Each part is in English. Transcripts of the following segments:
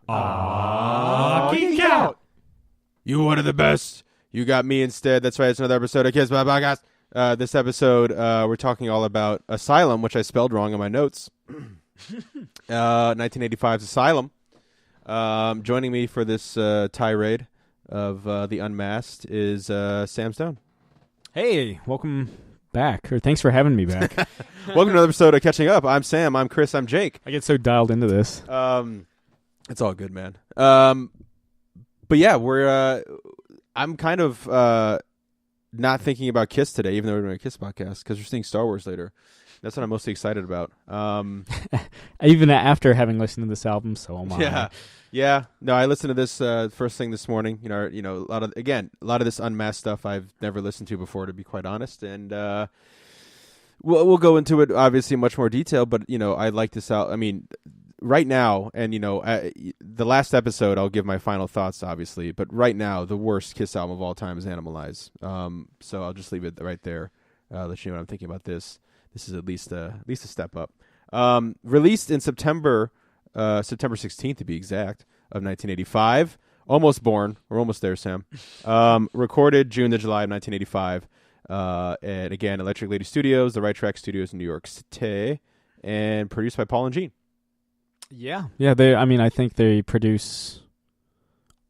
Geek Out! You one of the best. You got me instead. That's right. It's another episode of Kiss My Podcast. This episode, we're talking all about Asylum, which I spelled wrong in my notes. 1985's Asylum. Joining me for this tirade of The Unmasked is Sam Stone. Hey, welcome back. Or thanks for having me back. Welcome to another episode of Catching Up. I'm Sam. I'm Chris. I'm Jake. I get so dialed into this. It's all good, man. But yeah, I'm kind of not thinking about Kiss today, even though we're doing a Kiss podcast, because we're seeing Star Wars later. That's what I'm mostly excited about. Even after having listened to this album, so am I. Yeah. No, I listened to this first thing this morning. You know, a lot of this Unmasked stuff I've never listened to before, to be quite honest. And we'll go into it obviously in much more detail. But I like this out. I mean, right now, and the last episode, I'll give my final thoughts, obviously. But right now, the worst Kiss album of all time is Animalize. So I'll just leave it right there. Let you know what I'm thinking about this. This is at least a step up. Released in September 16th to be exact, of 1985. Almost born. We're almost there, Sam. Recorded June to July of 1985. And again, Electric Lady Studios, the Right Track Studios in New York City, and produced by Paul and Gene. Yeah. I think they produce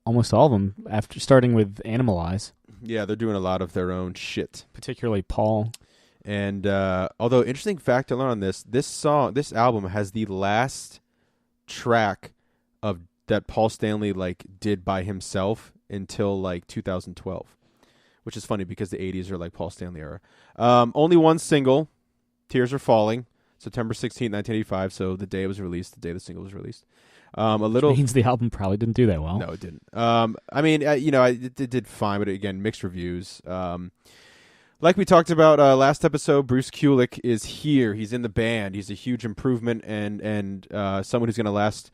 almost all of them, after starting with Animalize. Yeah, they're doing a lot of their own shit. Particularly Paul. And although, interesting fact to learn on this album has the last track of that Paul Stanley did by himself until 2012, which is funny because the 80s are Paul Stanley era. Only one single, Tears Are Falling, September 16th, 1985. So the day it was released, the day the single was released. Which means the album probably didn't do that well. No, it didn't. It did fine, but again, mixed reviews. Like we talked about last episode, Bruce Kulick is here. He's in the band. He's a huge improvement and someone who's going to last,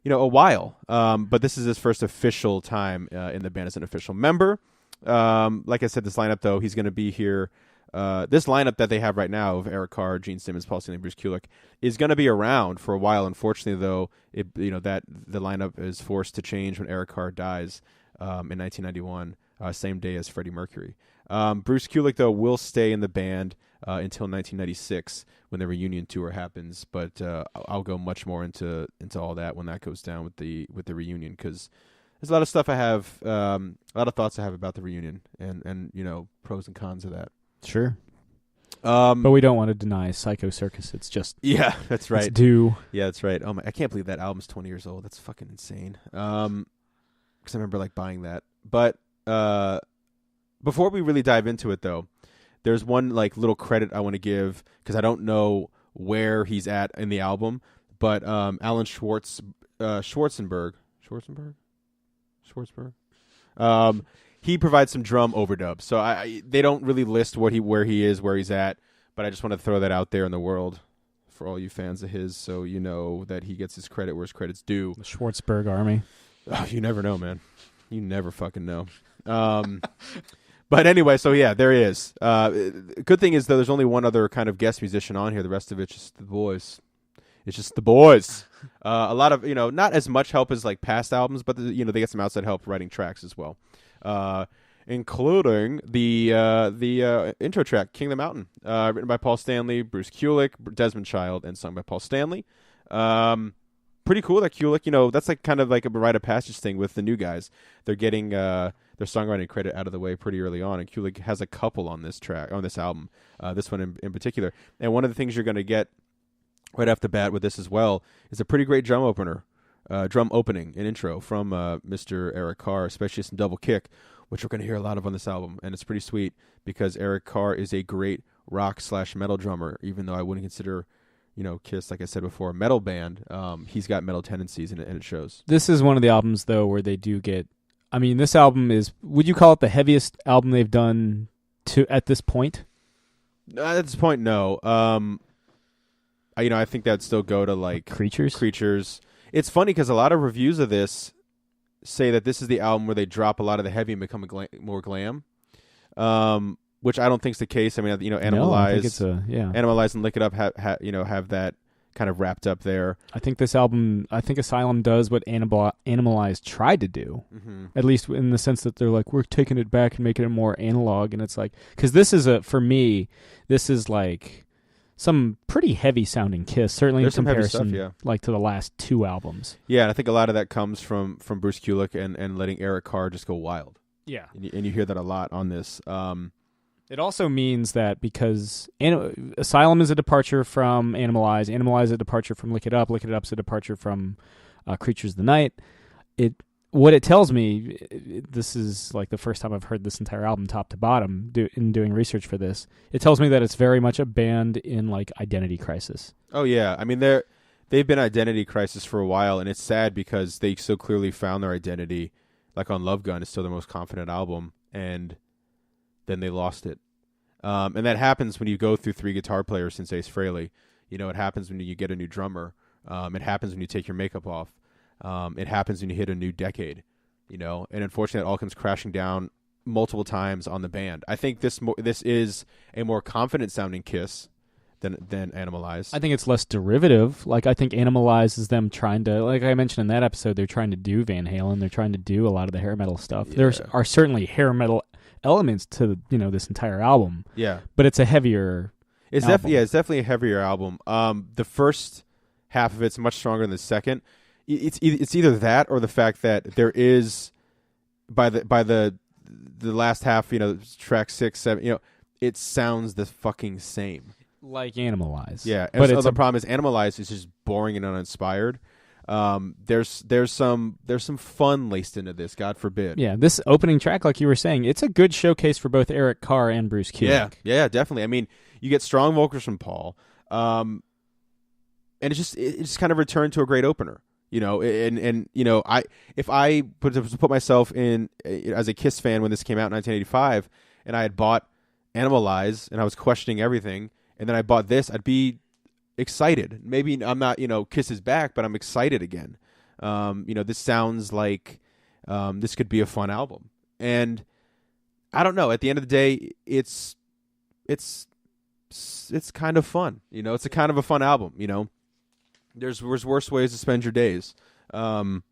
a while. But this is his first official time in the band as an official member. Like I said, this lineup, though, he's going to be here. This lineup that they have right now of Eric Carr, Gene Simmons, Paul Stanley, Bruce Kulick is going to be around for a while. Unfortunately, though, that the lineup is forced to change when Eric Carr dies in 1991, same day as Freddie Mercury. Bruce Kulick, though, will stay in the band until 1996 when the reunion tour happens. But I'll go much more into all that when that goes down with the reunion, because there's a lot of stuff I have, a lot of thoughts I have about the reunion and pros and cons of that. Sure. But we don't want to deny Psycho Circus. It's just that's right. It's due. Yeah, that's right. Oh my, I can't believe that album's 20 years old. That's fucking insane. Because I remember buying that. But before we really dive into it, though, there's one little credit I want to give, because I don't know where he's at in the album, but Alan Schwarzenberg, he provides some drum overdubs. So they don't really list where he is, where he's at, but I just want to throw that out there in the world for all you fans of his, so you know that he gets his credit where his credit's due. The Schwartzberg Army. Oh, you never know, man. You never fucking know. But anyway, so yeah, there he is. Good thing is, though, there's only one other kind of guest musician on here. The rest of it's just the boys. It's just the boys. A lot of, not as much help as past albums, but they get some outside help writing tracks as well. Including the intro track, King of the Mountain, written by Paul Stanley, Bruce Kulick, Desmond Child, and sung by Paul Stanley. Pretty cool that Kulick, that's kind of a rite of passage thing with the new guys. They're getting their songwriting credit out of the way pretty early on, and Kulick has a couple on this album, this one in particular. And one of the things you're going to get right off the bat with this as well is a pretty great drum opening and intro from Mr. Eric Carr, especially some double kick, which we're going to hear a lot of on this album. And it's pretty sweet because Eric Carr is a great rock/metal drummer, even though I wouldn't consider Kiss, like I said before, a metal band. He's got metal tendencies, and it shows. This is one of the albums, though, where they do get... I mean, this album is... Would you call it the heaviest album they've done at this point? At this point, no. I think that'd still go to, Creatures. It's funny because a lot of reviews of this say that this is the album where they drop a lot of the heavy and become more glam. Which I don't think is the case. I mean, Animalize, no, I think it's Animalize and Lick It Up have that kind of wrapped up there. I think Asylum does what Animalize tried to do, at least in the sense that they're like, we're taking it back and making it more analog. And it's like, because for me, this is like some pretty heavy sounding Kiss, certainly There's in comparison some heavy stuff, like to the last 2 albums. Yeah, and I think a lot of that comes from Bruce Kulick and letting Eric Carr just go wild. Yeah. And you hear that a lot on this. It also means that because Asylum is a departure from Animalize is a departure from Lick It Up's a departure from Creatures of the Night. What it tells me, this is like the first time I've heard this entire album top to bottom in doing research for this. It tells me that it's very much a band in like identity crisis. Oh yeah, I mean they've been identity crisis for a while, and it's sad because they so clearly found their identity. Like on Love Gun, it's still their most confident album, and then they lost it. And that happens when you go through 3 guitar players since Ace Frehley. You know, it happens when you get a new drummer. It happens when you take your makeup off. It happens when you hit a new decade. You know, and unfortunately, it all comes crashing down multiple times on the band. I think this is a more confident sounding Kiss than Animalize. I think it's less derivative. Like, I think Animalize is them trying to, like I mentioned in that episode, they're trying to do Van Halen. They're trying to do a lot of the hair metal stuff. Yeah. There are certainly hair metal elements to this entire album. Yeah, but it's a heavier. It's definitely a heavier album. The first half of it's much stronger than the second. It's either that or the fact that there is by the last half, track 6, 7, it sounds the fucking same. Like Animalize. Yeah, but the problem is Animalize is just boring and uninspired. There's some fun laced into this, God forbid. Yeah, this opening track, like you were saying, it's a good showcase for both Eric Carr and Bruce Kulick. Yeah, definitely. I mean, you get strong vocals from Paul, and it just kind of returned to a great opener. If I put myself in as a Kiss fan when this came out in 1985, and I had bought Animalize and I was questioning everything, and then I bought this, I'd be excited. Maybe I'm not, Kiss is back, but I'm excited again. This sounds like this could be a fun album. And I don't know, at the end of the day, it's kind of fun. It's a kind of a fun album, There's worse ways to spend your days. And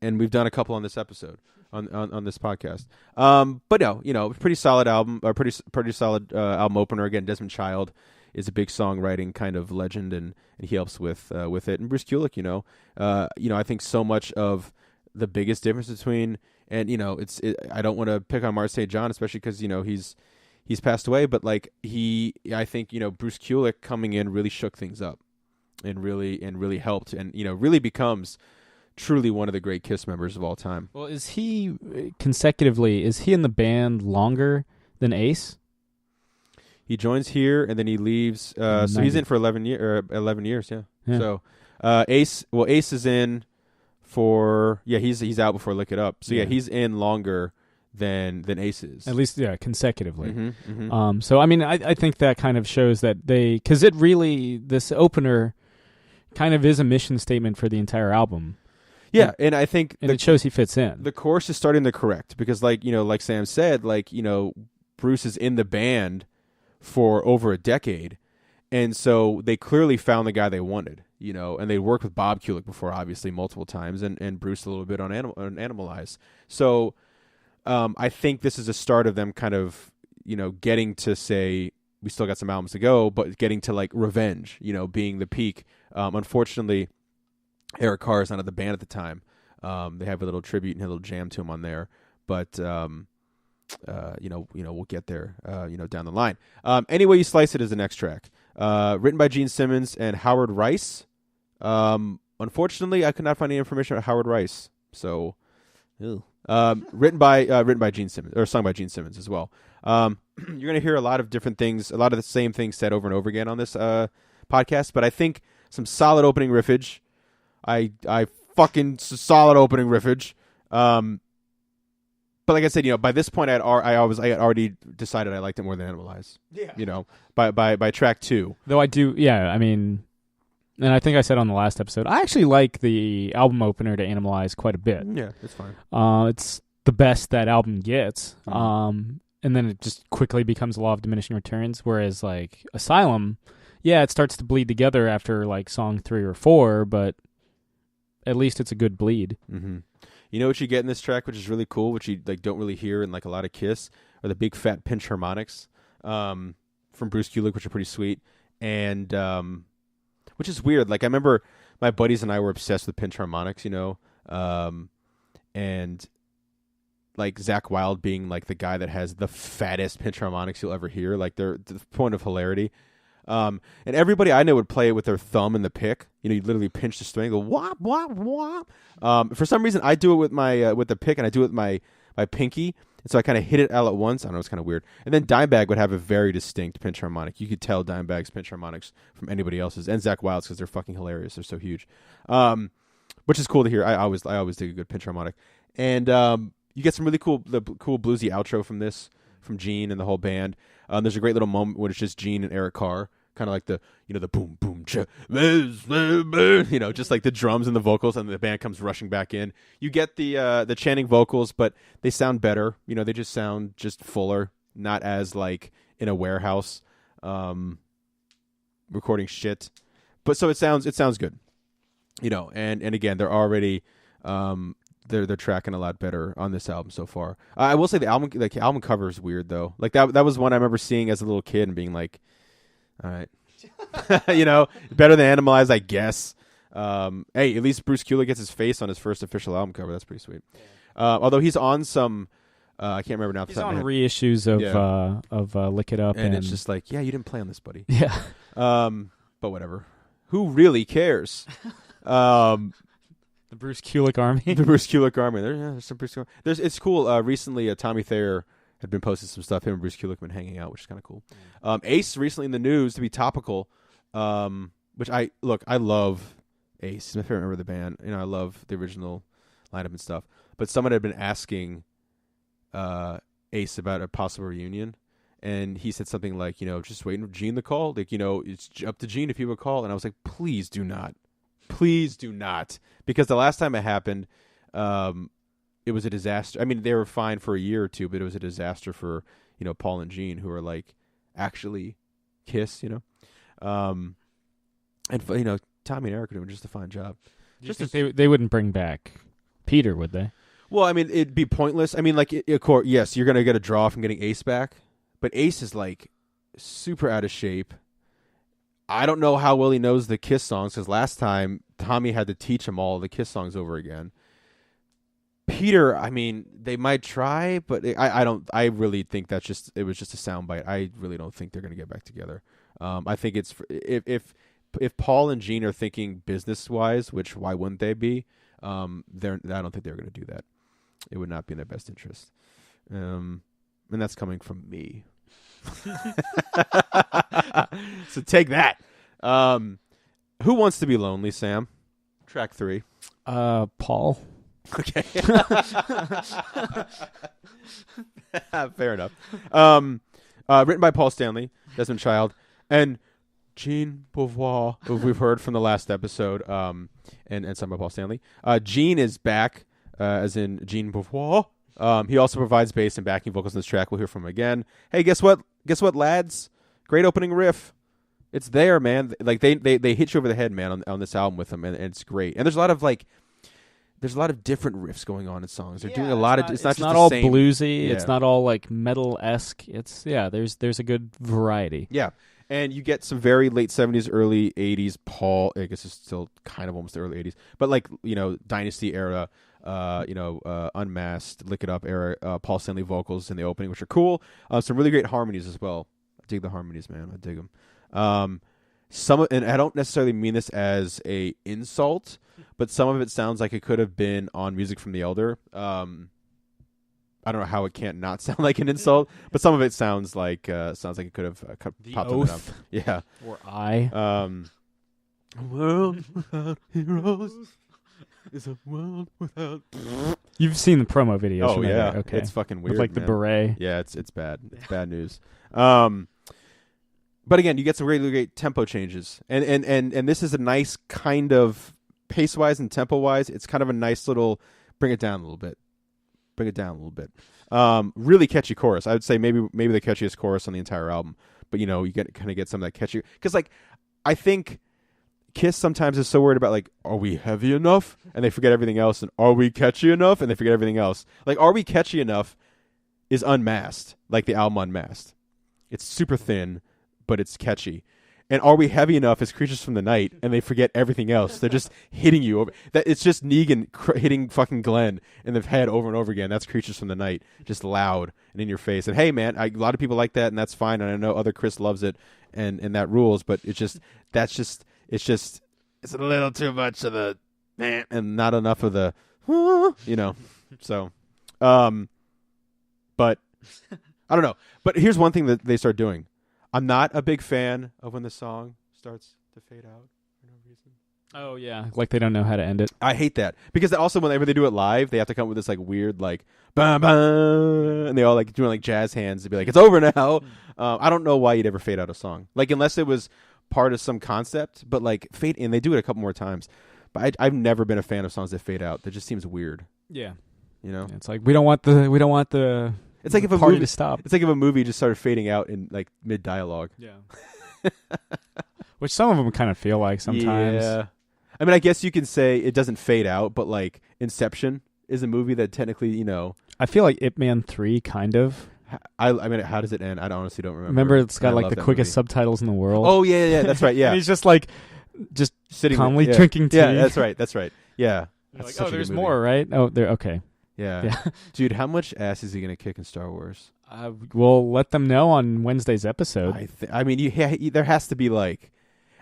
we've done a couple on this episode, on this podcast. But no, pretty solid album, or pretty solid album opener. Again, Desmond Child is a big songwriting kind of legend, and he helps with it. And Bruce Kulick, I think so much of the biggest difference between, and I don't want to pick on Mark St. John, especially because he's passed away, but I think Bruce Kulick coming in really shook things up, and really helped, and really becomes truly one of the great Kiss members of all time. Well, is he in the band longer than Ace? He joins here and then he leaves. So he's in for 11 years. Yeah. So Ace is in for he's out before Lick It Up. So he's in longer than Ace is. At least consecutively. Mm-hmm, mm-hmm. So I mean, I think that kind of shows that because this opener kind of is a mission statement for the entire album. Yeah, and I think it shows he fits in. The chorus is starting to correct because, like Sam said, Bruce is in the band for over a decade, and so they clearly found the guy they wanted, and they worked with Bob Kulick before, obviously, multiple times, and Bruce a little bit on Animalize. So I think this is a start of them kind of, getting to say, we still got some albums to go, but getting to Revenge, being the peak. Unfortunately, Eric Carr is not at the band at the time. They have a little tribute and a little jam to him on there, but we'll get there, down the line. Anyway you slice it is the next track. Written by Gene Simmons and Howard Rice. Unfortunately, I could not find any information about Howard Rice. So, written by Gene Simmons, or sung by Gene Simmons as well. You're going to hear a lot of different things, a lot of the same things said over and over again on this podcast, but I think some solid opening riffage. I fucking solid opening riffage. But like I said, by this point, I had already decided I liked it more than Animalize. Yeah. By track 2. Though I do, I mean, and I think I said on the last episode, I actually like the album opener to Animalize quite a bit. Yeah, it's fine. It's the best that album gets. Mm-hmm. And then it just quickly becomes a law of diminishing returns. Whereas Asylum, yeah, it starts to bleed together after like song 3 or 4, but at least it's a good bleed. Mm-hmm. You know what you get in this track, which is really cool, which you like don't really hear in like a lot of Kiss, are the big fat pinch harmonics from Bruce Kulick, which are pretty sweet, and which is weird. Like I remember my buddies and I were obsessed with pinch harmonics, you know, and like Zakk Wylde being like the guy that has the fattest pinch harmonics you'll ever hear. Like they're the point of hilarity. And everybody I know would play it with their thumb and the pick. You know, you literally pinch the string, go wop wop wop. For some reason, I do it with my with the pick, and I do it with my pinky. And so I kind of hit it all at once. I don't know, it's kind of weird. And then Dimebag would have a very distinct pinch harmonic. You could tell Dimebag's pinch harmonics from anybody else's, and Zakk Wylde's because they're fucking hilarious. They're so huge, which is cool to hear. I always dig a good pinch harmonic, and you get some really cool bluesy outro from this, from Gene and the whole band. There's a great little moment when it's just Gene and Eric Carr, kind of like the boom boom cha, you know, just like the drums and the vocals, and the band comes rushing back in. You get the chanting vocals, but they sound better. You know, they just sound just fuller, not as like in a warehouse recording shit. But so it sounds good, you know. And again, they're already they're tracking a lot better on this album so far. I will say the album cover is weird though. Like that was one I remember seeing as a little kid and being like, all right, you know, better than Animalize, I guess. Hey, at least Bruce Kulick gets his face on his first official album cover. That's pretty sweet. Yeah. Although he's on some, I can't remember now. He's on reissues of Lick It Up, and it's just like, yeah, you didn't play on this, buddy. Yeah. But whatever. Who really cares? The Bruce Kulick Army. The Bruce Kulick Army. There's some Bruce Kulick. It's cool. Recently, Tommy Thayer had been posting some stuff. Him and Bruce Kulick have been hanging out, which is kind of cool. Ace recently in the news, to be topical, which I love Ace. My favorite member of the band. You know, I love the original lineup and stuff. But someone had been asking Ace about a possible reunion, and he said something like, you know, just waiting for Gene to call. Like, you know, it's up to Gene if he would call. And I was like, please do not. Please do not. Because the last time it happened, it was a disaster. I mean, they were fine for a year or two, but it was a disaster for, you know, Paul and Gene, who are like actually Kiss, you know. And, you know, Tommy and Eric are doing just a fine job. They wouldn't bring back Peter, would they? Well, I mean, it'd be pointless. I mean, like, of course, yes, you're going to get a draw from getting Ace back, but Ace is like super out of shape. I don't know how well he knows the Kiss songs, because last time Tommy had to teach him all the Kiss songs over again. Peter, I mean, they might try, but I don't. I really think it was just a soundbite. I really don't think they're going to get back together. I think it's if Paul and Gene are thinking business wise, which why wouldn't they be? I don't think they're going to do that. It would not be in their best interest. And that's coming from me. So take that. Who wants to be lonely, Sam? Track 3. Paul. Okay. Fair enough. Written by Paul Stanley, Desmond Child, and Jean Beauvoir, who we've heard from the last episode, and sung by Paul Stanley. Gene is back, as in Jean Beauvoir. He also provides bass and backing vocals in this track. We'll hear from him again. Hey, guess what? Guess what, lads? Great opening riff. It's there, man. Like they hit you over the head, man, on this album with them, and it's great. And there's a lot of different riffs going on in songs. They're doing a lot of. It's not just not the all same. bluesy. Yeah. It's not all like metal-esque. There's a good variety. Yeah. And you get some very late 70s, early 80s Paul. I guess it's still kind of almost the early 80s, but like, you know, Dynasty era. Unmasked, Lick It Up era, Paul Stanley vocals in the opening, which are cool. Some really great harmonies as well. I dig the harmonies, man. I dig them. And I don't necessarily mean this as a insult, but some of it sounds like it could have been on Music from the Elder. I don't know how it can't not sound like an insult, but some of it sounds like it could have popped up. Yeah. Or I. A world without heroes. Is a world without. You've seen the promo videos. Oh from yeah, that, okay. It's fucking weird. With like man. the beret. Yeah, it's bad. It's bad news. But again, you get some really great tempo changes, and this is a nice kind of pace wise and tempo wise. It's kind of a nice little bring it down a little bit. Really catchy chorus. I would say maybe the catchiest chorus on the entire album. But you know, you get some of that catchy, because like I think Kiss sometimes is so worried about like, are we heavy enough? And they forget everything else. And are we catchy enough? And they forget everything else. Like, are we catchy enough is Unmasked, like the album Unmasked. It's super thin, but it's catchy. And Are We Heavy Enough is Creatures from the Night, and they forget everything else. They're just hitting you over. That it's just Negan hitting fucking Glenn in the head over and over again. That's Creatures from the Night, just loud and in your face. And hey, man, a lot of people like that, and that's fine. And I know other Chris loves it, and that rules. But it's a little too much of the man and not enough of the, So, but I don't know. But here's one thing that they start doing. I'm not a big fan of when the song starts to fade out for no reason. Oh, yeah. Like they don't know how to end it. I hate that. Because also whenever they do it live, they have to come up with this like weird like, bah, bah, and they all like doing like jazz hands to be like, it's over now. I don't know why you'd ever fade out a song. Like unless it was part of some concept, but like fade, and they do it a couple more times. But I've never been a fan of songs that fade out. That just seems weird. Yeah. You know? It's like we don't want the It's like if a party movie to stop. It's like if a movie just started fading out in like mid dialogue. Yeah. Which some of them kind of feel like sometimes. Yeah. I mean, I guess you can say it doesn't fade out, but like Inception is a movie that technically, I feel like Ip Man 3 kind of. I mean, how does it end? I honestly don't remember. Remember, it's got And I like love the that quickest movie. subtitles in the world. Oh yeah, that's right. Yeah, And he's just like, sitting calmly yeah. drinking tea. Yeah, that's right. Yeah. You're That's like, such a good there's movie. more, right? Oh, there. Okay. Yeah. Dude, how much ass is he gonna kick in Star Wars? We'll let them know on Wednesday's episode. I mean, there has to be like,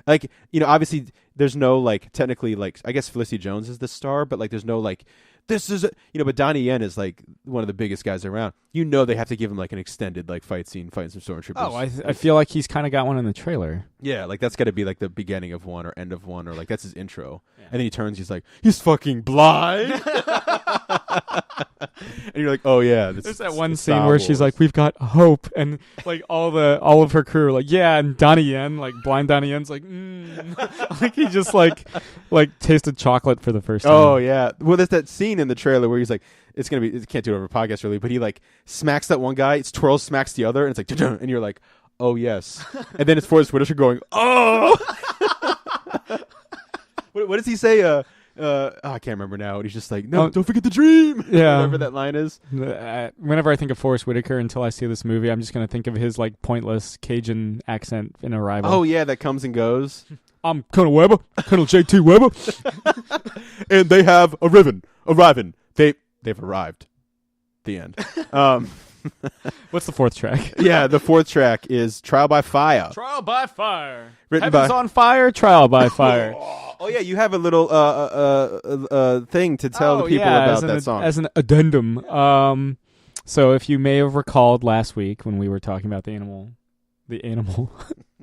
obviously there's no like technically like I guess Felicity Jones is the star, but like there's no like this is but Donnie Yen is like one of the biggest guys around. They have to give him like an extended like fight scene fighting some stormtroopers. Oh, I feel like he's kind of got one in the trailer. Yeah, like that's got to be like the beginning of one or end of one or like that's his intro. Yeah. And then he turns, he's like, he's fucking blind. And you're like, oh yeah. There's that one scene where she's like, we've got hope, and like all of her crew are like, yeah, and Donnie Yen, like blind Donnie Yen's like, like he just like tasted chocolate for the first time. Oh yeah. Well, there's that scene in the trailer where he's like, it can't do it over a podcast really, but he like smacks that one guy, it's twirls, smacks the other, and it's like, and you're like, oh yes. And then it's Forrest Whitaker going, oh. What does he say? I can't remember now. And he's just like, no, don't forget the dream. Yeah. Whatever that line is. Whenever I think of Forrest Whitaker, until I see this movie, I'm just going to think of his like pointless Cajun accent in Arrival. Oh yeah, that comes and goes. I'm Colonel Weber, Colonel J.T. Weber. And they have arriving. They've arrived. The end. What's the fourth track? Yeah, the fourth track is Trial by Fire. Trial by Fire. Written Heaven's on fire, Trial by Fire. Oh yeah, you have a little thing to tell the people about that song. As an addendum. So if you may have recalled last week when we were talking about the animal,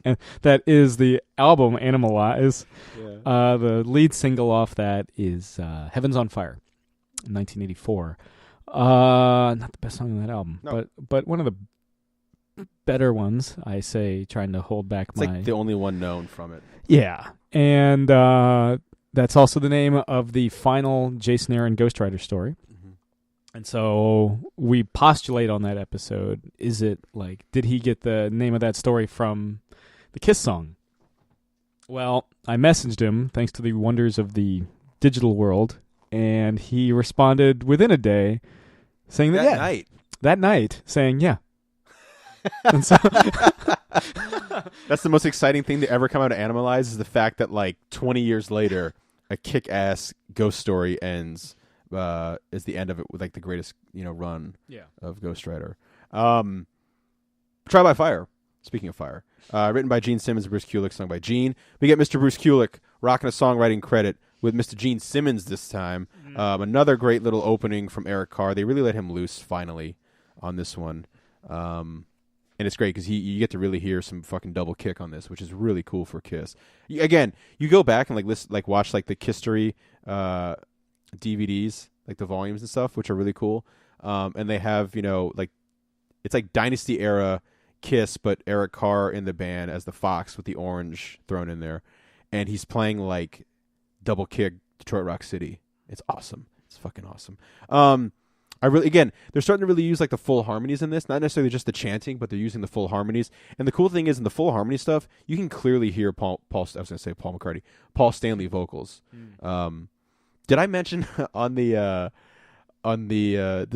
and that is the album Animalize. Yeah. The lead single off that is Heaven's on Fire, 1984. Not the best song on that album, no. but one of the better ones. I say, trying to hold back it's like the only one known from it. Yeah, and that's also the name of the final Jason Aaron Ghost Rider story. Mm-hmm. And so we postulate on that episode: is it like, did he get the name of that story from the Kiss song? Well, I messaged him thanks to the wonders of the digital world, and he responded within a day, saying that night, saying yeah. And so that's the most exciting thing to ever come out of Animalize is the fact that like 20 years later, a kick-ass ghost story ends is the end of it with like the greatest run of Ghost Rider. Trial by Fire. Speaking of fire, written by Gene Simmons and Bruce Kulick, sung by Gene. We get Mr. Bruce Kulick rocking a songwriting credit with Mr. Gene Simmons this time. Another great little opening from Eric Carr. They really let him loose finally on this one. And it's great because you get to really hear some fucking double kick on this, which is really cool for Kiss. Again, you go back and watch like the Kisstory DVDs, like the volumes and stuff, which are really cool. And they have it's like Dynasty era Kiss, but Eric Carr in the band as the Fox with the orange thrown in there, and he's playing like double kick Detroit Rock City. It's awesome. It's fucking awesome. Again, they're starting to really use like the full harmonies in this, not necessarily just the chanting, but they're using the full harmonies. And the cool thing is in the full harmony stuff, you can clearly hear Paul Stanley vocals. Did I mention on the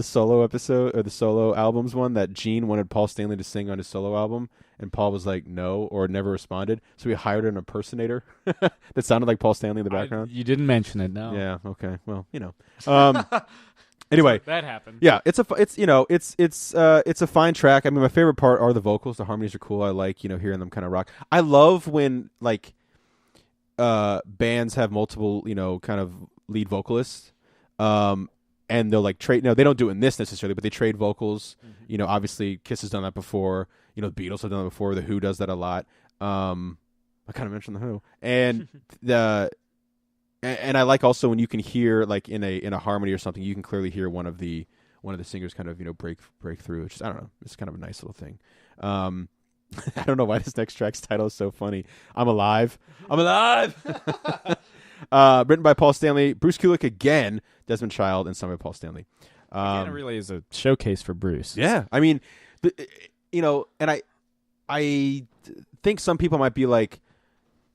solo episode or the solo albums one that Gene wanted Paul Stanley to sing on his solo album, and Paul was like no or never responded, so he hired an impersonator that sounded like Paul Stanley in the background. You didn't mention it, no. Yeah. Okay. Well, anyway, that happened. Yeah, it's a fine track. I mean, my favorite part are the vocals. The harmonies are cool. I like hearing them kind of rock. I love when like bands have multiple kind of lead vocalists. And they'll like trade. No, they don't do it in this necessarily, but they trade vocals. Mm-hmm. Obviously, Kiss has done that before. The Beatles have done that before. The Who does that a lot. I kind of mentioned the Who, and and I like also when you can hear like in a harmony or something, you can clearly hear one of the singers kind of break through. Which I don't know. It's kind of a nice little thing. I don't know why this next track's title is so funny. I'm alive. I'm alive. Written by Paul Stanley, Bruce Kulick again, Desmond Child, and sung by Paul Stanley. Again, it really is a showcase for Bruce. Yeah, I mean, and I think some people might be like,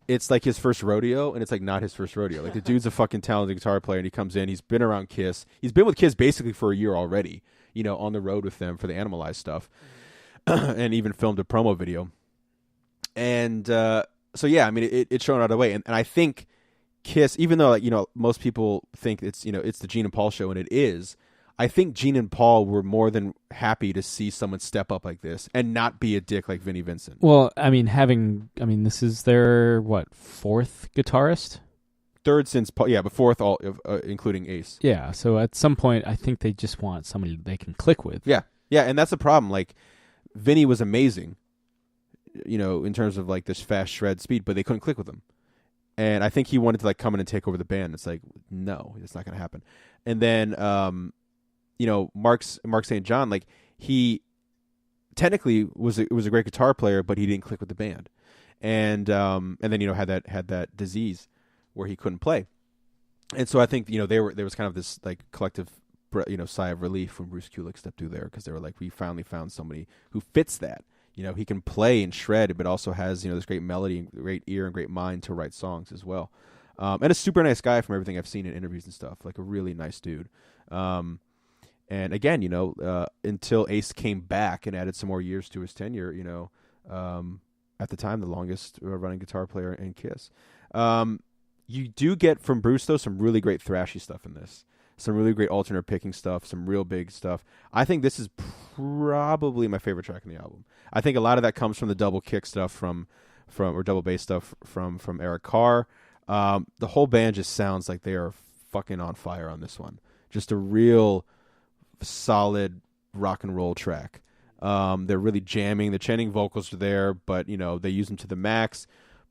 it's like his first rodeo, and it's like not his first rodeo. Like the dude's a fucking talented guitar player, and he comes in. He's been around Kiss. He's been with Kiss basically for a year already. On the road with them for the Animalize stuff, and even filmed a promo video. And so yeah, I mean, it's shown out of the way, and I think Kiss, even though most people think it's it's the Gene and Paul show, and it is, I think Gene and Paul were more than happy to see someone step up like this and not be a dick like Vinnie Vincent. Well, I mean, this is their fourth guitarist? Third since Paul, yeah, but fourth all including Ace. Yeah, so at some point, I think they just want somebody they can click with. Yeah, and that's the problem. Like Vinnie was amazing, in terms of like this fast shred speed, but they couldn't click with him. And I think he wanted to like come in and take over the band. It's like, no, it's not going to happen. And then, Mark St. John, like he technically was a great guitar player, but he didn't click with the band. And then had that disease where he couldn't play. And so I think there was kind of this like collective sigh of relief when Bruce Kulick stepped through there, because they were like, we finally found somebody who fits that. He can play and shred, but also has, this great melody and great ear and great mind to write songs as well. And a super nice guy from everything I've seen in interviews and stuff, like a really nice dude. And again, until Ace came back and added some more years to his tenure, at the time, the longest running guitar player in Kiss. You do get from Bruce, though, some really great thrashy stuff in this. Some really great alternate picking stuff, some real big stuff. I think this is probably my favorite track on the album. I think a lot of that comes from the double kick stuff or double bass stuff from Eric Carr. The whole band just sounds like they are fucking on fire on this one. Just a real solid rock and roll track. They're really jamming. The chanting vocals are there, but they use them to the max.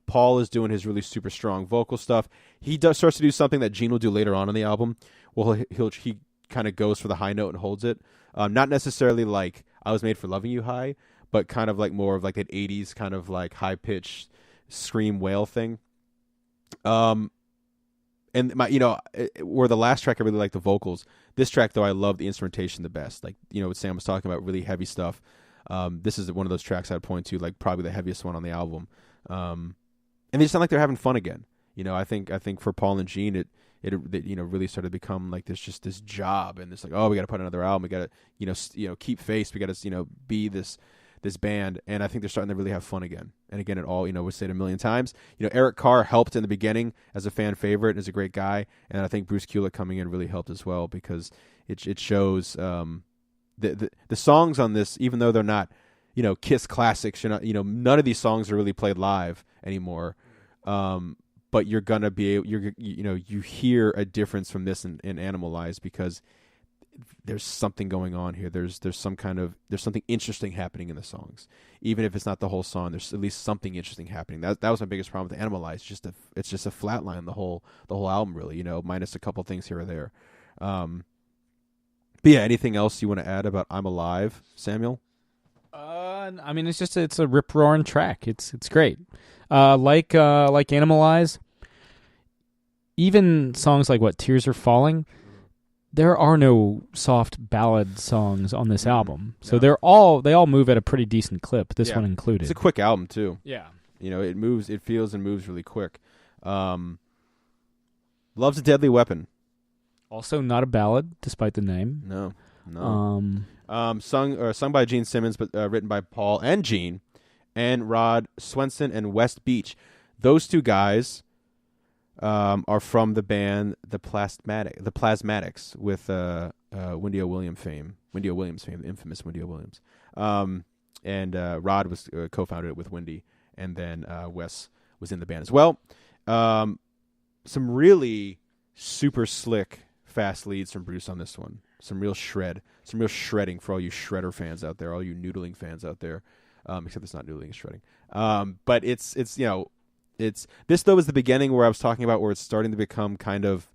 Paul is doing his really super strong vocal stuff. He starts to do something that Gene will do later on in the album. Well, he kind of goes for the high note and holds it. Not necessarily like I Was Made for Loving You high, but kind of like more of like that 80s kind of like high pitched scream wail thing. And where the last track I really like the vocals. This track though I love the instrumentation the best. Like what Sam was talking about, really heavy stuff. This is one of those tracks I'd point to, like probably the heaviest one on the album. And they sound like they're having fun again. I think for Paul and Gene, it really started to become like this job, and it's like, oh, we got to put another album, we got to keep face, we got to be this band, and I think they're starting to really have fun again. And again, it all we said a million times. Eric Carr helped in the beginning as a fan favorite and is a great guy, and I think Bruce Kulick coming in really helped as well, because it shows the songs on this, even though they're not Kiss classics, none of these songs are really played live anymore. But you're gonna be able, you hear a difference from this in Animalize, because there's something going on here. There's something interesting happening in the songs, even if it's not the whole song. There's at least something interesting happening. That was my biggest problem with Animalize. It's just a flat line the whole album, really. Minus a couple things here or there. But yeah, anything else you want to add about I'm Alive, Samuel? I mean, it's a rip roaring track. It's great. Like Animalize, even songs like Tears Are Falling, there are no soft ballad songs on this album. So No. they all move at a pretty decent clip, this Yeah. one included. It's a quick album too. Yeah. You know, it feels and moves really quick. Love's a Deadly Weapon. Also not a ballad, despite the name. No. Sung by Gene Simmons, but written by Paul and Gene, and Rod Swenson and West Beach. Those two guys are from the band the Plasmatics with Wendy O. Williams fame, the infamous Wendy O. Williams. And Rod was co-founded it with Wendy, and then Wes was in the band as well. Some really super slick, fast leads from Bruce on this one. Some real shredding for all you shredder fans out there, all you noodling fans out there. Except it's not noodling, it's shredding. But it's this though is the beginning where I was talking about where it's starting to become kind of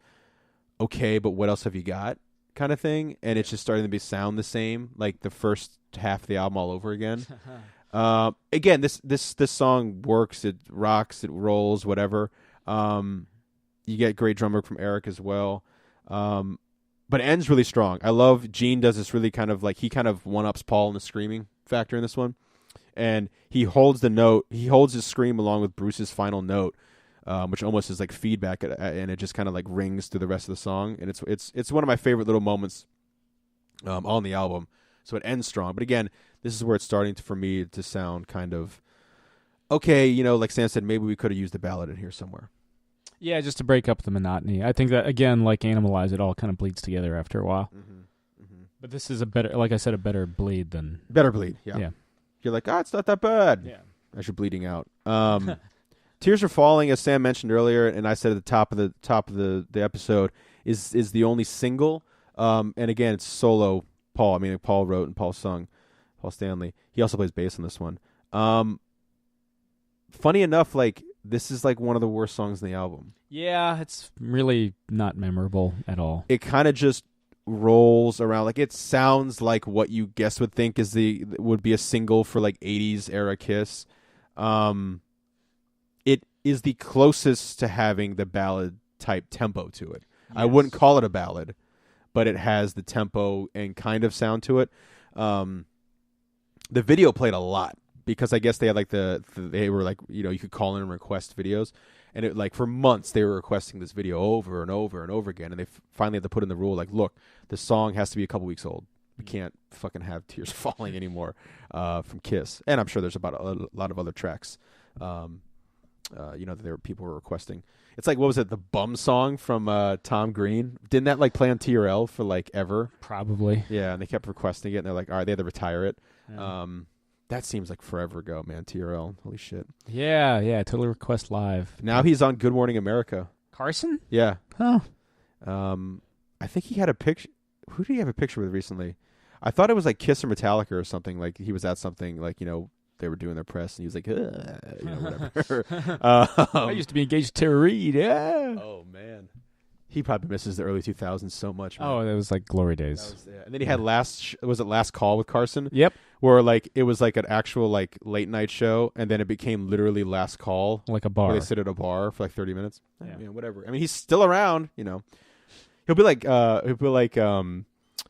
okay, but what else have you got kind of thing, and it's just starting to sound the same, like the first half of the album all over again. Again, this song works, it rocks, it rolls, whatever. You get great drum work from Eric as well. But it ends really strong. I love Gene does this really kind of like, he kind of one-ups Paul in the screaming factor in this one. And he holds his scream along with Bruce's final note, which almost is like feedback, and it just kind of like rings through the rest of the song. And it's one of my favorite little moments on the album. So it ends strong. But again, this is where it's starting for me to sound kind of, okay, you know, like Sam said, maybe we could have used a ballad in here somewhere. Yeah, just to break up the monotony. I think that, again, like Animalize, it all kind of bleeds together after a while. But this is a better, like I said, a better bleed than... Better bleed, yeah. You're like, it's not that bad. Yeah. As you're bleeding out. Tears Are Falling, as Sam mentioned earlier, and I said at the top of the episode, is the only single. And again, it's solo Paul. I mean, Paul wrote and Paul sung. Paul Stanley. He also plays bass on this one. Funny enough, like, this is like one of the worst songs in the album. Yeah, it's really not memorable at all. It kind of just rolls around. Like, it sounds like what you guess would think would be a single for like 80s era Kiss. It is the closest to having the ballad type tempo to it. Yes. I wouldn't call it a ballad, but it has the tempo and kind of sound to it. The video played a lot, because I guess they had like they were like, you know, you could call in and request videos, and it like for months they were requesting this video over and over and over again, and they finally had to put in the rule like, look, the song has to be a couple weeks old. We can't fucking have Tears Falling anymore from Kiss. And I'm sure there's about a lot of other tracks, you know, that people were requesting. It's like, what was it, the Bum song from Tom Green? Didn't that like play on TRL for like ever? Probably. Yeah, and they kept requesting it, and they're like, all right, they had to retire it. Yeah. That seems like forever ago, man. TRL, holy shit. Yeah, Total Request Live. Now he's on Good Morning America. Carson? Yeah. Huh. I think he had a picture. Who did he have a picture with recently? I thought it was like Kiss or Metallica or something. Like he was at something, like, you know, they were doing their press, and he was like, you know, whatever. I used to be engaged to Tara Reid. Yeah. Oh man, he probably misses the early 2000s so much, man. Oh, that was like glory days. And then he had Last Call with Carson? Yep. Where like it was like an actual like late night show, and then it became literally Last Call, like a bar. Where they sit at a bar for like 30 minutes. Yeah. You know, whatever. I mean, he's still around. You know, he'll be like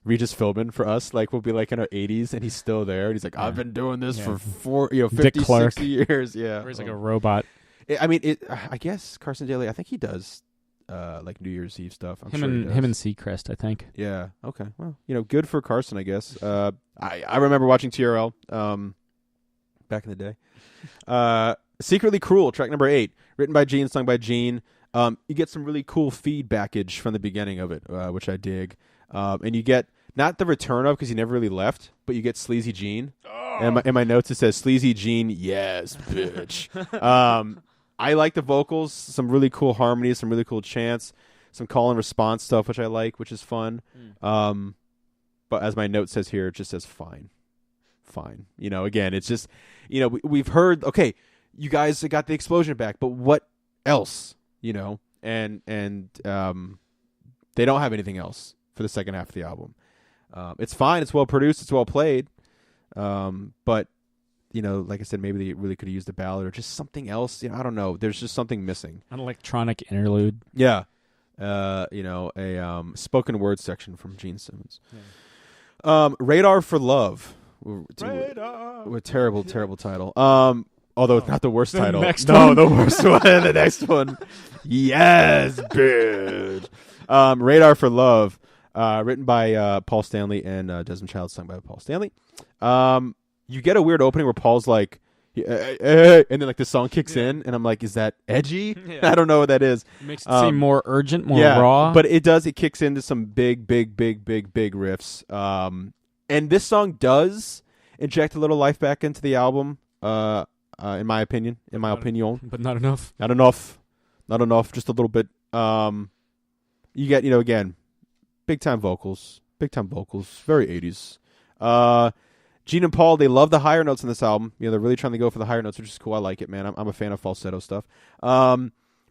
Regis Philbin for us. Like, we'll be like in our 80s, and he's still there. And he's like, I've been doing this for 50, 60 years. Yeah. Or he's like a robot. I guess Carson Daly, I think he does like New Year's Eve stuff. Him and Seacrest, I think. Yeah. Okay. Well, you know, good for Carson, I guess. I remember watching TRL back in the day. Secretly Cruel, track number 8, written by Gene, sung by Gene. You get some really cool feedbackage from the beginning of it, which I dig. And you get not the return of, because he never really left, but you get Sleazy Gene. Oh. And in my notes it says Sleazy Gene, yes, bitch. I like the vocals, some really cool harmonies, some really cool chants, some call and response stuff, which I like, which is fun. But as my note says here, it just says fine. You know, again, it's just, you know, we've heard, okay, you guys got the explosion back, but what else? You know, and they don't have anything else for the second half of the album. It's fine, it's well produced, it's well played, but you know, like I said, maybe they really could have used a ballad or just something else. You know, I don't know. There's just something missing. An electronic interlude. Yeah. a spoken word section from Gene Simmons. Radar for Love. With terrible title. Although it's not the worst title. The worst one. The next one. Yes, bitch. Radar for Love. Written by Paul Stanley and Desmond Child, sung by Paul Stanley. You get a weird opening where Paul's like, and then like the song kicks in, and I'm like, is that edgy? I don't know what that is. It makes it seem more urgent, more raw. But it does. It kicks into some big riffs. And this song does inject a little life back into the album. In my opinion. But not enough. Not enough. Just a little bit. You get, again, big time vocals. Very 80s. Gene and Paul, they love the higher notes in this album. They're really trying to go for the higher notes, which is cool. I like it, man. I'm a fan of falsetto stuff.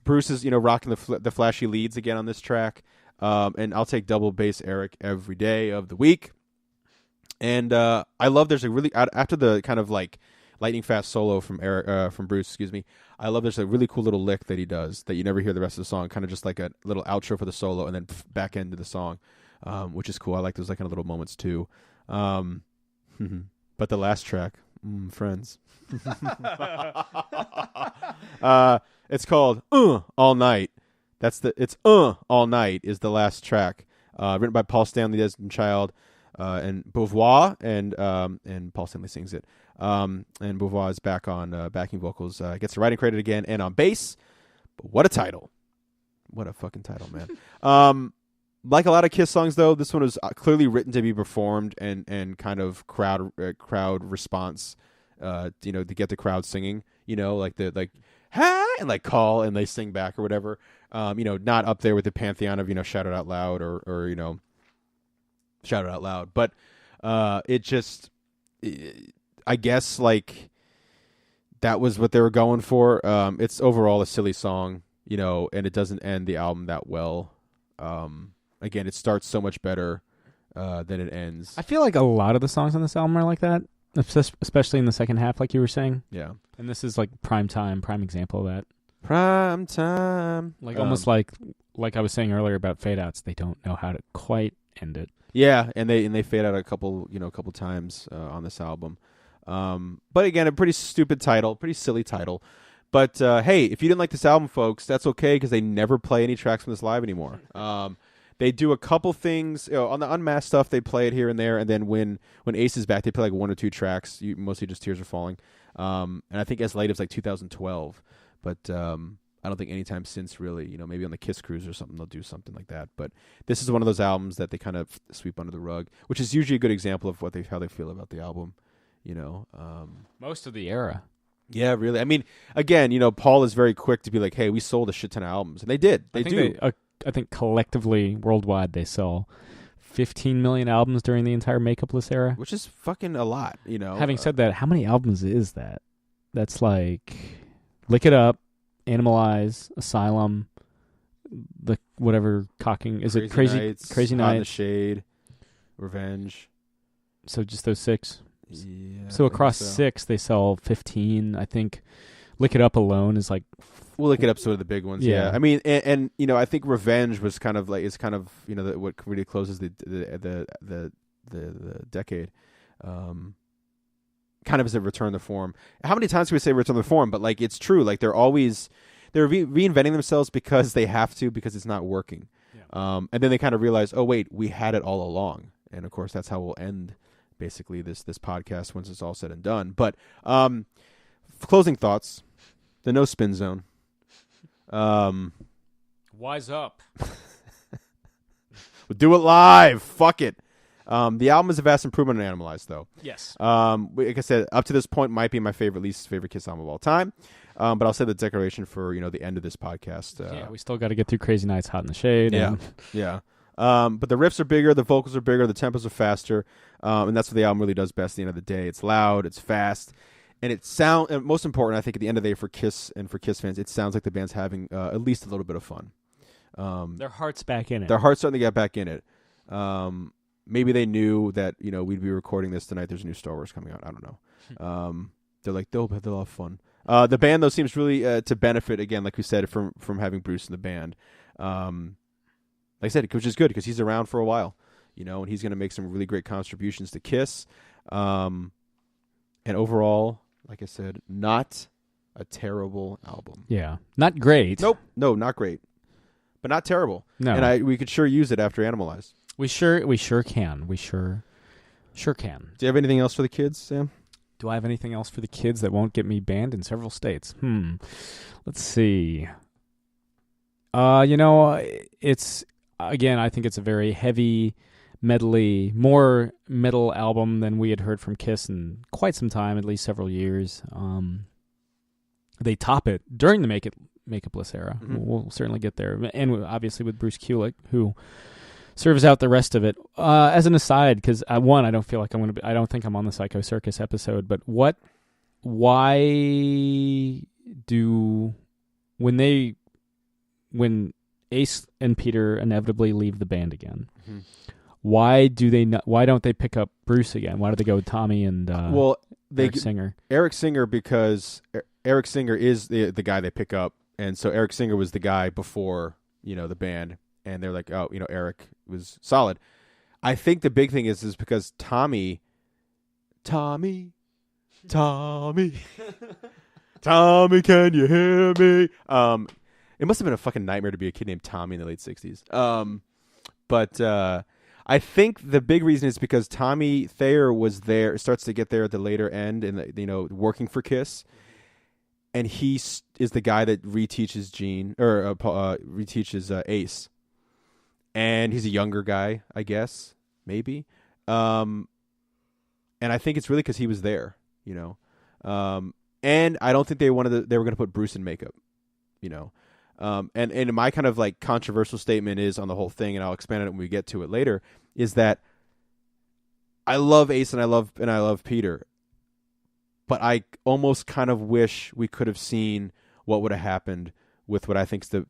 Bruce is, rocking the flashy leads again on this track. And I'll take double bass Eric every day of the week. And I love there's a really, after the kind of like lightning fast solo from Bruce, I love there's a really cool little lick that he does that you never hear the rest of the song, kind of just like a little outro for the solo and then back into the song, which is cool. I like those like kind of little moments too. But the last track, Friends. It's called All Night. All Night is the last track. Written by Paul Stanley, Desmond Child, and Beauvoir, and Paul Stanley sings it. And Beauvoir is back on backing vocals. Gets the writing credit again and on bass. But what a title. What a fucking title, man. Like a lot of Kiss songs, though, this one was clearly written to be performed and kind of crowd response, to get the crowd singing, hey, and like call and they sing back or whatever. Not up there with the pantheon of, shout it out loud or shout it out loud. But I guess like that was what they were going for. It's overall a silly song, and it doesn't end the album that well. Again, it starts so much better than it ends. I feel like a lot of the songs on this album are like that, especially in the second half, like you were saying. Yeah. And this is like prime example of that. Prime time. Like almost like I was saying earlier about fade outs, they don't know how to quite end it. Yeah, and they fade out a couple times on this album. But again, a pretty stupid title, pretty silly title. But hey, if you didn't like this album, folks, that's okay because they never play any tracks from this live anymore. They do a couple things on the Unmasked stuff. They play it here and there, and then when Ace is back, they play like one or two tracks. Mostly just Tears Are Falling, and I think as late as like 2012. But I don't think anytime since really. Maybe on the Kiss Cruise or something they'll do something like that. But this is one of those albums that they kind of sweep under the rug, which is usually a good example of how they feel about the album. Most of the era. Yeah, really. I mean, again, Paul is very quick to be like, "Hey, we sold a shit ton of albums," and they did. I think collectively, worldwide, they sell 15 million albums during the entire Makeupless era. Which is fucking a lot, Having said that, how many albums is that? That's like Lick It Up, Animalize, Asylum, the whatever cocking. Is it Crazy Nights? Hot in the Shade, Revenge. So just those 6? Yeah. So across 6, they sell 15. I think Lick It Up alone is like... We'll Look It Up, sort of the big ones. Yeah. I mean, and I think Revenge was kind of like what really closes the decade. Kind of as a return to form. How many times can we say return to form? But like it's true. Like they're reinventing themselves because they have to, because it's not working. Yeah. And then they kind of realize, oh wait, we had it all along. And of course, that's how we'll end basically this podcast once it's all said and done. But closing thoughts: the No Spin Zone. Wise up. We'll do it live. Fuck it. The album is a vast improvement on Animalize, though. Yes. Like I said, up to this point might be my least favorite Kiss album of all time. But I'll say the declaration for the end of this podcast. Yeah, we still got to get through Crazy Nights, Hot in the Shade. Yeah. But the riffs are bigger, the vocals are bigger, the tempos are faster, and that's what the album really does best. At the end of the day, it's loud, it's fast, and and most important, I think, at the end of the day for Kiss and for Kiss fans, it sounds like the band's having at least a little bit of fun. Their heart's back in it. Their heart's starting to get back in it. Maybe they knew that we'd be recording this tonight. There's a new Star Wars coming out. I don't know. They're like they'll have fun. The band though seems really to benefit again, like we said, from having Bruce in the band. like I said, which is good because he's around for a while, and he's going to make some really great contributions to Kiss. And overall, like I said, not a terrible album. Yeah. Not great. Nope. No, not great. But not terrible. No. And we could sure use it after Animalize. We sure can. We sure can. Do you have anything else for the kids, Sam? Do I have anything else for the kids that won't get me banned in several states? Let's see. It's, again, I think it's a very heavy, medley, more metal album than we had heard from Kiss in quite some time, at least several years. They top it during the Make Up Bliss era. Mm-hmm. We'll certainly get there. And obviously with Bruce Kulick, who serves out the rest of it. As an aside, because I don't feel like I don't think I'm on the Psycho Circus episode, but why do, when Ace and Peter inevitably leave the band again, mm-hmm. why don't they pick up Bruce again? Why do they go with Tommy and Eric Singer? Eric Singer, because Eric Singer is the guy they pick up, and so Eric Singer was the guy before, the band, and they're like, oh, Eric was solid. I think the big thing is because Tommy, Tommy, can you hear me? It must have been a fucking nightmare to be a kid named Tommy in the late 60s. But I think the big reason is because Tommy Thayer was there, starts to get there at the later end, and working for Kiss, and he is the guy that reteaches reteaches Ace, and he's a younger guy, I guess, maybe, and I think it's really because he was there, and I don't think they were going to put Bruce in makeup, and my kind of like controversial statement is on the whole thing, and I'll expand on it when we get to it later, is that I love Ace and I love Peter, but I almost kind of wish we could have seen what would have happened with what I think is the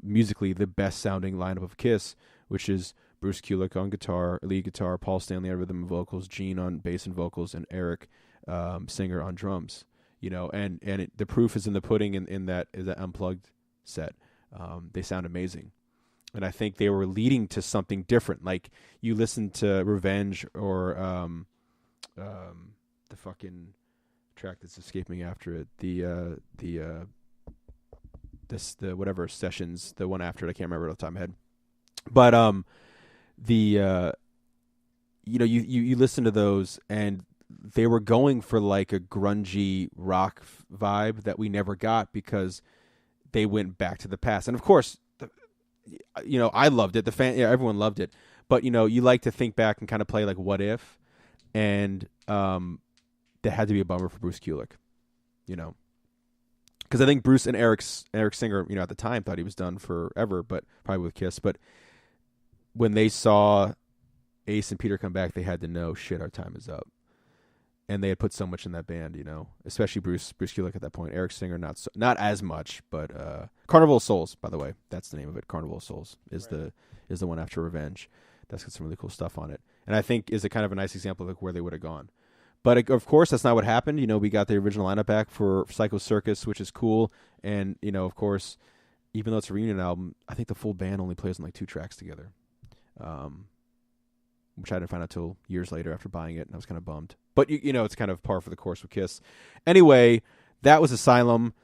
musically the best sounding lineup of Kiss, which is Bruce Kulick on guitar, lead guitar, Paul Stanley on rhythm and vocals, Gene on bass and vocals, and Eric Singer on drums. The proof is in the pudding in that unplugged set. They sound amazing, and I think they were leading to something different. Like you listen to Revenge or the fucking track that's escaping after it, the whatever Sessions, the one after it, I can't remember off the top of my head, but you listen to those and they were going for like a grungy rock vibe that we never got because they went back to the past. And of course, I loved it. Everyone loved it. But you like to think back and kind of play like what if, and that had to be a bummer for Bruce Kulick, because I think Bruce and Eric Singer, at the time thought he was done forever, but probably with Kiss. But when they saw Ace and Peter come back, they had to know, shit, our time is up. And they had put so much in that band, especially Bruce Kulick at that point. Eric Singer, not as much, but Carnival of Souls, by the way, that's the name of it. Carnival of Souls is the one after Revenge. That's got some really cool stuff on it, and I think is a kind of a nice example of like where they would have gone. But of course, that's not what happened. We got the original lineup back for Psycho Circus, which is cool, and of course, even though it's a reunion album, I think the full band only plays on like 2 tracks together, which I didn't find out till years later after buying it, and I was kind of bummed. But it's kind of par for the course with Kiss. Anyway, that was Asylum,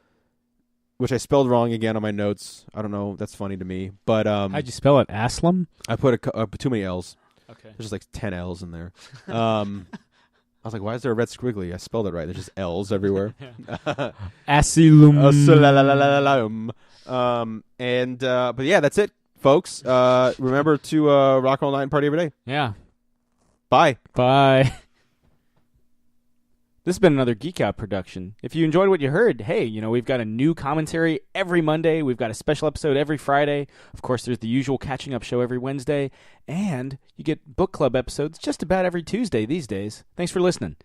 which I spelled wrong again on my notes. I don't know. That's funny to me. But how'd you spell it? Asylum? I put too many L's. Okay. There's just like 10 L's in there. I was like, why is there a red squiggly? I spelled it right. There's just L's everywhere. Asylum. But yeah, that's it, folks. Remember to rock all night and party every day. Yeah. Bye. This has been another Geek Out production. If you enjoyed what you heard, hey, we've got a new commentary every Monday. We've got a special episode every Friday. Of course, there's the usual catching up show every Wednesday. And you get book club episodes just about every Tuesday these days. Thanks for listening.